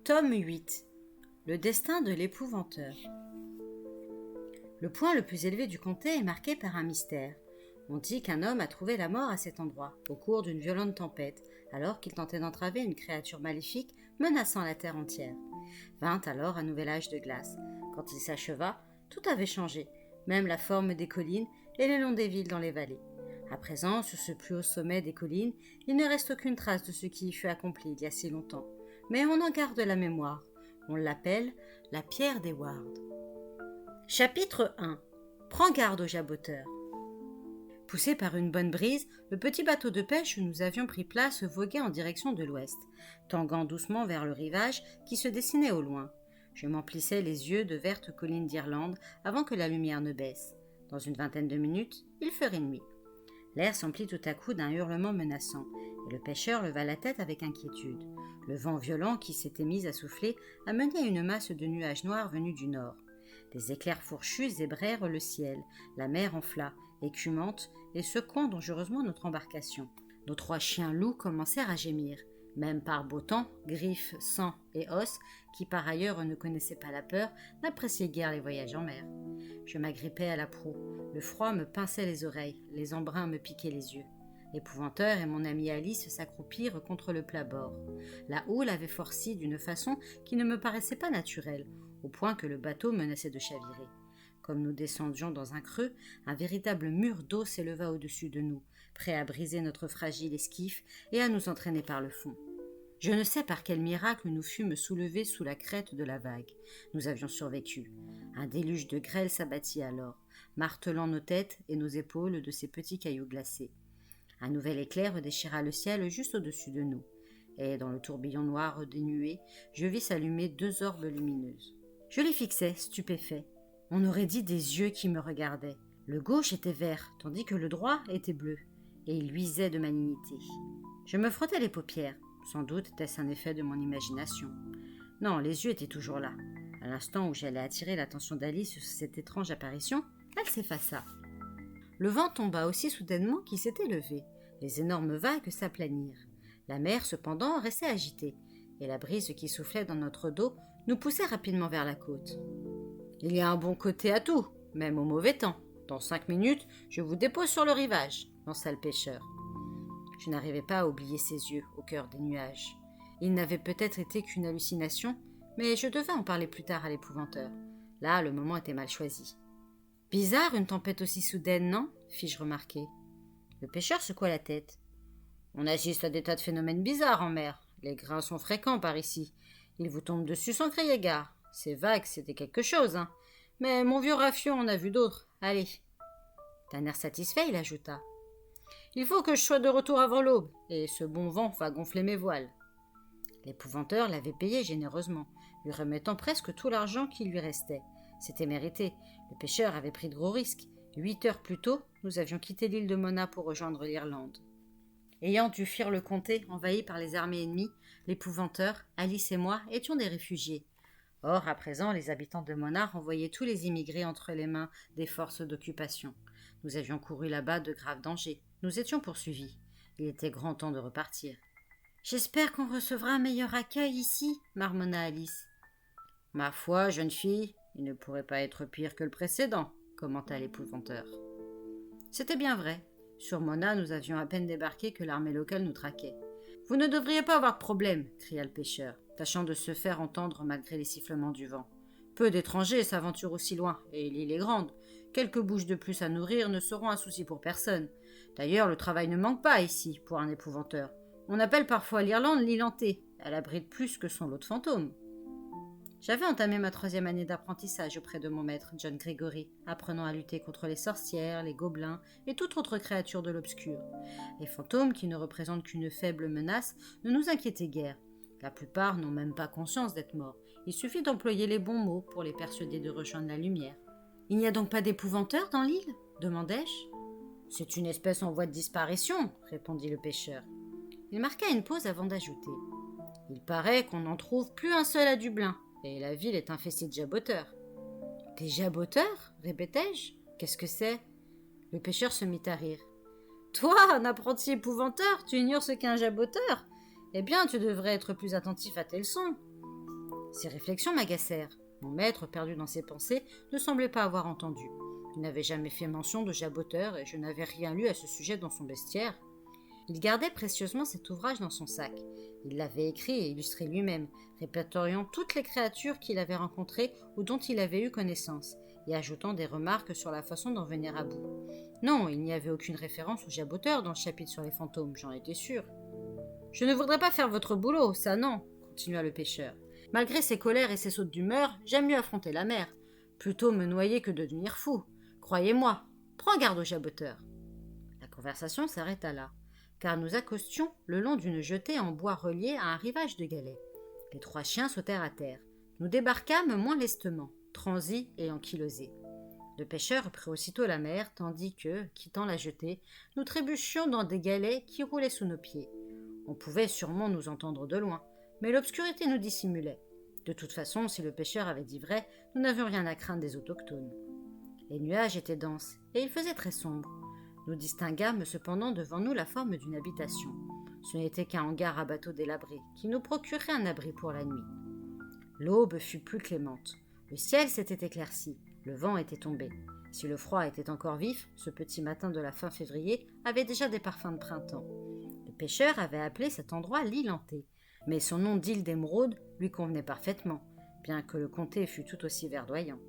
Tome 8. Le destin de l'épouvanteur. Le point le plus élevé du comté est marqué par un mystère. On dit qu'un homme a trouvé la mort à cet endroit, au cours d'une violente tempête, alors qu'il tentait d'entraver une créature maléfique menaçant la terre entière. Vint alors un nouvel âge de glace. Quand il s'acheva, tout avait changé, même la forme des collines et le long des villes dans les vallées. À présent, sur ce plus haut sommet des collines, il ne reste aucune trace de ce qui y fut accompli il y a si longtemps. Mais on en garde la mémoire. On l'appelle la pierre des Wards. Chapitre 1. Prends garde aux jaboteurs. Poussé par une bonne brise, le petit bateau de pêche où nous avions pris place voguait en direction de l'ouest, tanguant doucement vers le rivage qui se dessinait au loin. Je m'emplissais les yeux de vertes collines d'Irlande avant que la lumière ne baisse. Dans une vingtaine de minutes, il ferait nuit. L'air s'emplit tout à coup d'un hurlement menaçant, et le pêcheur leva la tête avec inquiétude. Le vent violent qui s'était mis à souffler amenait une masse de nuages noirs venus du nord. Des éclairs fourchus zébrèrent le ciel, la mer enfla, écumante, et secouant dangereusement notre embarcation. Nos 3 chiens loups commencèrent à gémir. Même par beau temps, griffes, sang et os, qui par ailleurs ne connaissaient pas la peur, n'appréciaient guère les voyages en mer. Je m'agrippais à la proue. Le froid me pinçait les oreilles, les embruns me piquaient les yeux. L'épouvanteur et mon amie Alice s'accroupirent contre le plat-bord. La houle avait forci d'une façon qui ne me paraissait pas naturelle, au point que le bateau menaçait de chavirer. Comme nous descendions dans un creux, un véritable mur d'eau s'éleva au-dessus de nous, prêt à briser notre fragile esquif et à nous entraîner par le fond. Je ne sais par quel miracle nous fûmes soulevés sous la crête de la vague. Nous avions survécu. Un déluge de grêle s'abattit alors, martelant nos têtes et nos épaules de ces petits cailloux glacés. Un nouvel éclair déchira le ciel juste au-dessus de nous, et dans le tourbillon noir des nuées, je vis s'allumer 2 orbes lumineuses. Je les fixais, stupéfait. On aurait dit des yeux qui me regardaient. Le gauche était vert, tandis que le droit était bleu, et il luisait de malignité. Je me frottais les paupières. Sans doute était-ce un effet de mon imagination. Non, les yeux étaient toujours là. À l'instant où j'allais attirer l'attention d'Alice sur cette étrange apparition, elle s'effaça. Le vent tomba aussi soudainement qu'il s'était levé. Les énormes vagues s'aplanirent. La mer, cependant, restait agitée, et la brise qui soufflait dans notre dos nous poussait rapidement vers la côte. « Il y a un bon côté à tout, même au mauvais temps. Dans 5 minutes, je vous dépose sur le rivage, » lança le pêcheur. Je n'arrivais pas à oublier ses yeux au cœur des nuages. Il n'avait peut-être été qu'une hallucination, mais je devais en parler plus tard à l'épouvanteur. Là, le moment était mal choisi. « Bizarre, une tempête aussi soudaine, non ?» fis-je remarquer. Le pêcheur secoua la tête. « On assiste à des tas de phénomènes bizarres en mer. Les grains sont fréquents par ici. Ils vous tombent dessus sans crier gare. Ces vagues, c'était quelque chose, hein. Mais mon vieux Rafion en a vu d'autres. Allez. » D'un air satisfait, il ajouta. « Il faut que je sois de retour avant l'aube, et ce bon vent va gonfler mes voiles. » L'épouvanteur l'avait payé généreusement, lui remettant presque tout l'argent qui lui restait. C'était mérité. Le pêcheur avait pris de gros risques. 8 heures plus tôt, nous avions quitté l'île de Mona pour rejoindre l'Irlande. Ayant dû fuir le comté envahi par les armées ennemies, l'épouvanteur, Alice et moi étions des réfugiés. Or, à présent, les habitants de Mona renvoyaient tous les immigrés entre les mains des forces d'occupation. Nous avions couru là-bas de graves dangers. Nous étions poursuivis. Il était grand temps de repartir. « J'espère qu'on recevra un meilleur accueil ici, » marmonna Alice. « Ma foi, jeune fille, il ne pourrait pas être pire que le précédent, » commenta l'épouvanteur. C'était bien vrai. Sur Mona, nous avions à peine débarqué que l'armée locale nous traquait. « Vous ne devriez pas avoir de problème, » cria le pêcheur, tâchant de se faire entendre malgré les sifflements du vent. « Peu d'étrangers s'aventurent aussi loin, et l'île est grande. Quelques bouches de plus à nourrir ne seront un souci pour personne. D'ailleurs, le travail ne manque pas ici, pour un épouvanteur. On appelle parfois l'Irlande l'île hantée. Elle abrite plus que son lot de fantômes. » J'avais entamé ma 3e année d'apprentissage auprès de mon maître, John Gregory, apprenant à lutter contre les sorcières, les gobelins et toute autre créature de l'obscur. Les fantômes, qui ne représentent qu'une faible menace, ne nous inquiétaient guère. La plupart n'ont même pas conscience d'être morts. Il suffit d'employer les bons mots pour les persuader de rejoindre la lumière. « Il n'y a donc pas d'épouvanteur dans l'île ?» demandai-je. « C'est une espèce en voie de disparition, » répondit le pêcheur. Il marqua une pause avant d'ajouter. « Il paraît qu'on n'en trouve plus un seul à Dublin, et la ville est infestée de jaboteurs. »« Des jaboteurs ?» répétai-je. « Qu'est-ce que c'est ?» Le pêcheur se mit à rire. « Toi, un apprenti épouvanteur, tu ignores ce qu'est un jaboteur ? Eh bien, tu devrais être plus attentif à tes leçons. » Ces réflexions m'agacèrent. Mon maître, perdu dans ses pensées, ne semblait pas avoir entendu. Il n'avait jamais fait mention de jaboteur et je n'avais rien lu à ce sujet dans son bestiaire. Il gardait précieusement cet ouvrage dans son sac. Il l'avait écrit et illustré lui-même, répertoriant toutes les créatures qu'il avait rencontrées ou dont il avait eu connaissance, et ajoutant des remarques sur la façon d'en venir à bout. Non, il n'y avait aucune référence au jaboteur dans le chapitre sur les fantômes, j'en étais sûr. « Je ne voudrais pas faire votre boulot, ça non, » continua le pêcheur. « Malgré ses colères et ses sautes d'humeur, j'aime mieux affronter la mer. Plutôt me noyer que de devenir fou. Croyez-moi, prends garde au jaboteur. » La conversation s'arrêta là, car nous accostions le long d'une jetée en bois reliée à un rivage de galets. Les 3 chiens sautèrent à terre. Nous débarquâmes moins lestement, transis et ankylosés. Le pêcheur prit aussitôt la mer, tandis que, quittant la jetée, nous trébuchions dans des galets qui roulaient sous nos pieds. On pouvait sûrement nous entendre de loin, mais l'obscurité nous dissimulait. De toute façon, si le pêcheur avait dit vrai, nous n'avions rien à craindre des autochtones. Les nuages étaient denses, et il faisait très sombre. Nous distinguâmes cependant devant nous la forme d'une habitation. Ce n'était qu'un hangar à bateaux délabré, qui nous procurait un abri pour la nuit. L'aube fut plus clémente. Le ciel s'était éclairci, le vent était tombé. Si le froid était encore vif, ce petit matin de la fin février avait déjà des parfums de printemps. Le pêcheur avait appelé cet endroit l'île hantée, mais son nom d'île d'émeraude lui convenait parfaitement, bien que le comté fût tout aussi verdoyant.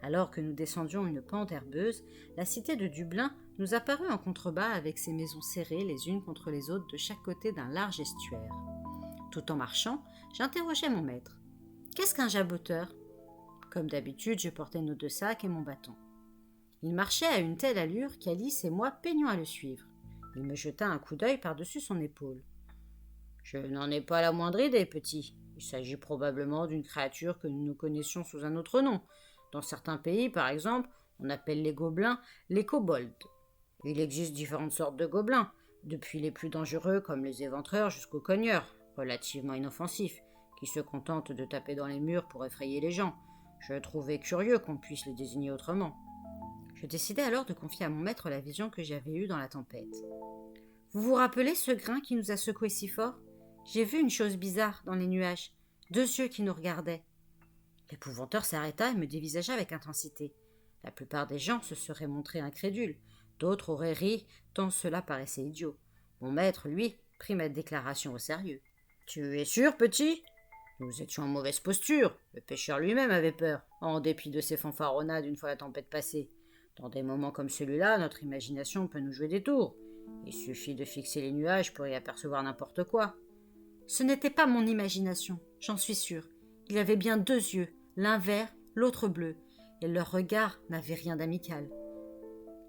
Alors que nous descendions une pente herbeuse, la cité de Dublin nous apparut en contrebas avec ses maisons serrées les unes contre les autres de chaque côté d'un large estuaire. Tout en marchant, j'interrogeai mon maître. « Qu'est-ce qu'un jaboteur ?» Comme d'habitude, je portais nos 2 sacs et mon bâton. Il marchait à une telle allure qu'Alice et moi peignions à le suivre. Il me jeta un coup d'œil par-dessus son épaule. « Je n'en ai pas la moindre idée, petit. Il s'agit probablement d'une créature que nous connaissions sous un autre nom. Dans certains pays, par exemple, on appelle les gobelins les kobolds. Il existe différentes sortes de gobelins, depuis les plus dangereux comme les éventreurs jusqu'aux cogneurs, relativement inoffensifs, qui se contentent de taper dans les murs pour effrayer les gens. Je trouvais curieux qu'on puisse les désigner autrement. Je décidai alors de confier à mon maître la vision que j'avais eue dans la tempête. « Vous vous rappelez ce grain qui nous a secoués si fort ? J'ai vu une chose bizarre dans les nuages, 2 yeux qui nous regardaient. » L'épouvanteur s'arrêta et me dévisagea avec intensité. La plupart des gens se seraient montrés incrédules, d'autres auraient ri tant cela paraissait idiot. Mon maître, lui, prit ma déclaration au sérieux. « Tu es sûr, petit ? Nous étions en mauvaise posture. Le pêcheur lui-même avait peur, en dépit de ses fanfaronnades une fois la tempête passée. Dans des moments comme celui-là, notre imagination peut nous jouer des tours. Il suffit de fixer les nuages pour y apercevoir n'importe quoi. » Ce n'était pas mon imagination, j'en suis sûre. Il avait bien 2 yeux, l'un vert, l'autre bleu, et leur regard n'avait rien d'amical.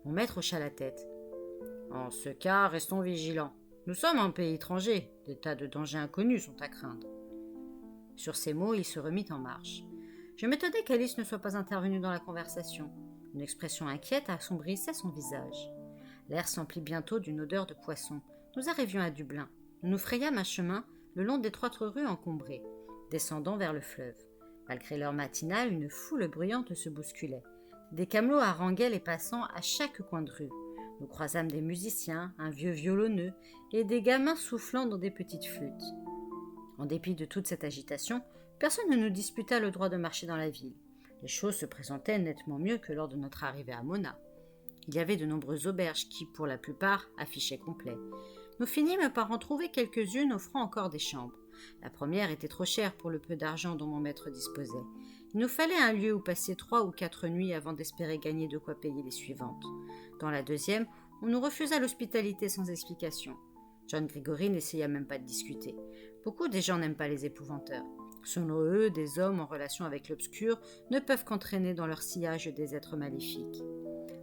Mon maître hocha la tête. « En ce cas, restons vigilants. Nous sommes un pays étranger, des tas de dangers inconnus sont à craindre. » Sur ces mots, il se remit en marche. Je m'étonnais qu'Alice ne soit pas intervenue dans la conversation. Une expression inquiète assombrissait son visage. L'air s'emplit bientôt d'une odeur de poisson. Nous arrivions à Dublin. Nous nous frayâmes un chemin le long d'étroites rues encombrées, descendant vers le fleuve. Malgré l'heure matinale, une foule bruyante se bousculait. Des camelots haranguaient les passants à chaque coin de rue. Nous croisâmes des musiciens, un vieux violonneux et des gamins soufflant dans des petites flûtes. En dépit de toute cette agitation, personne ne nous disputa le droit de marcher dans la ville. Les choses se présentaient nettement mieux que lors de notre arrivée à Mona. Il y avait de nombreuses auberges qui, pour la plupart, affichaient complet. Nous finîmes par en trouver quelques-unes offrant encore des chambres. La première était trop chère pour le peu d'argent dont mon maître disposait. Il nous fallait un lieu où passer 3 ou 4 nuits avant d'espérer gagner de quoi payer les suivantes. Dans la deuxième, on nous refusa l'hospitalité sans explication. John Gregory n'essaya même pas de discuter. Beaucoup des gens n'aiment pas les épouvanteurs. Selon eux, des hommes en relation avec l'obscur ne peuvent qu'entraîner dans leur sillage des êtres maléfiques.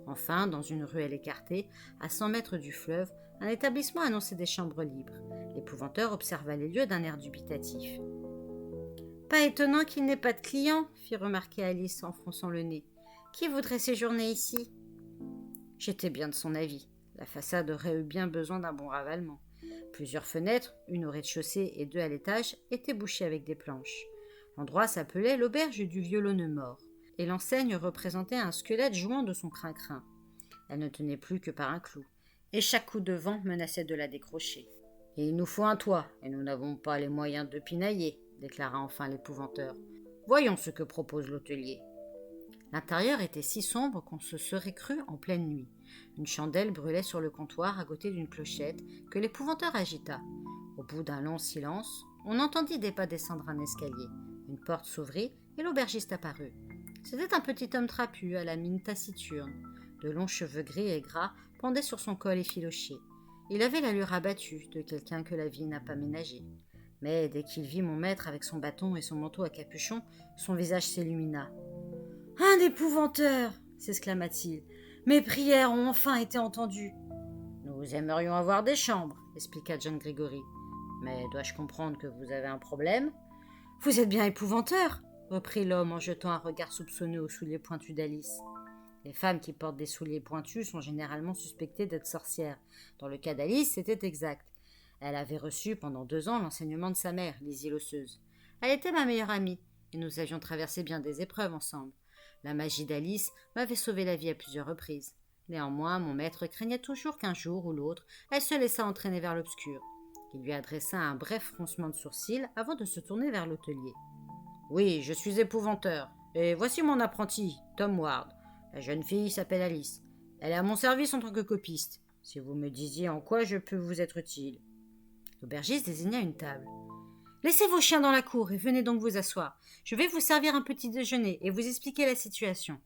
Enfin, dans une ruelle écartée, à 100 mètres du fleuve, un établissement annonçait des chambres libres. L'épouvanteur observa les lieux d'un air dubitatif. « Pas étonnant qu'il n'ait pas de clients, » fit remarquer Alice en fronçant le nez. « Qui voudrait séjourner ici ?» J'étais bien de son avis. La façade aurait eu bien besoin d'un bon ravalement. Plusieurs fenêtres, une au rez-de-chaussée et 2 à l'étage, étaient bouchées avec des planches. L'endroit s'appelait l'auberge du violonneux mort, et l'enseigne représentait un squelette jouant de son crin-crin. Elle ne tenait plus que par un clou, et chaque coup de vent menaçait de la décrocher. « Il nous faut un toit, et nous n'avons pas les moyens de pinailler, » déclara enfin l'épouvanteur. Voyons ce que propose l'hôtelier. L'intérieur était si sombre qu'on se serait cru en pleine nuit. Une chandelle brûlait sur le comptoir à côté d'une clochette que l'épouvanteur agita. Au bout d'un long silence, on entendit des pas descendre un escalier. Une porte s'ouvrit et l'aubergiste apparut. C'était un petit homme trapu à la mine taciturne. De longs cheveux gris et gras pendaient sur son col effiloché. Il avait l'allure abattue de quelqu'un que la vie n'a pas ménagé. Mais dès qu'il vit mon maître avec son bâton et son manteau à capuchon, son visage s'illumina. « Un épouvanteur !» s'exclama-t-il. « Mes prières ont enfin été entendues. »« Nous aimerions avoir des chambres, » expliqua John Gregory. « Mais dois-je comprendre que vous avez un problème ?»« Vous êtes bien épouvanteur !» reprit l'homme en jetant un regard soupçonneux aux souliers pointus d'Alice. Les femmes qui portent des souliers pointus sont généralement suspectées d'être sorcières. Dans le cas d'Alice, c'était exact. Elle avait reçu pendant 2 ans l'enseignement de sa mère, Lizzie l'osseuse. Elle était ma meilleure amie, et nous avions traversé bien des épreuves ensemble. La magie d'Alice m'avait sauvé la vie à plusieurs reprises. Néanmoins, mon maître craignait toujours qu'un jour ou l'autre, elle se laissât entraîner vers l'obscur. Il lui adressa un bref froncement de sourcils avant de se tourner vers l'hôtelier. « Oui, je suis épouvanteur, et voici mon apprenti, Tom Ward. La jeune fille s'appelle Alice. Elle est à mon service en tant que copiste. Si vous me disiez en quoi je peux vous être utile. » L'aubergiste désigna une table. « Laissez vos chiens dans la cour et venez donc vous asseoir. Je vais vous servir un petit déjeuner et vous expliquer la situation. »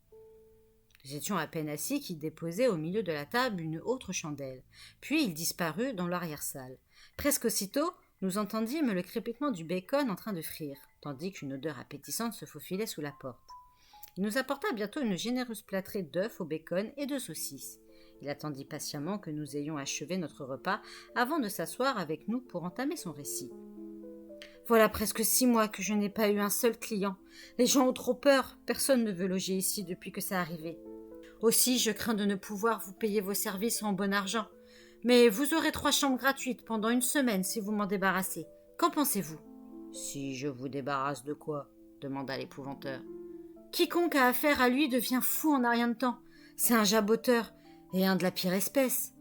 Nous étions à peine assis qu'il déposait au milieu de la table une autre chandelle. Puis il disparut dans l'arrière-salle. Presque aussitôt, nous entendîmes le crépitement du bacon en train de frire, tandis qu'une odeur appétissante se faufilait sous la porte. Il nous apporta bientôt une généreuse plâtrée d'œufs au bacon et de saucisses. Il attendit patiemment que nous ayons achevé notre repas avant de s'asseoir avec nous pour entamer son récit. « Voilà presque 6 mois que je n'ai pas eu un seul client. Les gens ont trop peur. Personne ne veut loger ici depuis que c'est arrivé. Aussi, je crains de ne pouvoir vous payer vos services en bon argent. Mais vous aurez 3 chambres gratuites pendant 1 semaine si vous m'en débarrassez. Qu'en pensez-vous ?»« Si je vous débarrasse de quoi ?» demanda l'épouvanteur. « Quiconque a affaire à lui devient fou en un rien de temps. C'est un jaboteur, et un de la pire espèce.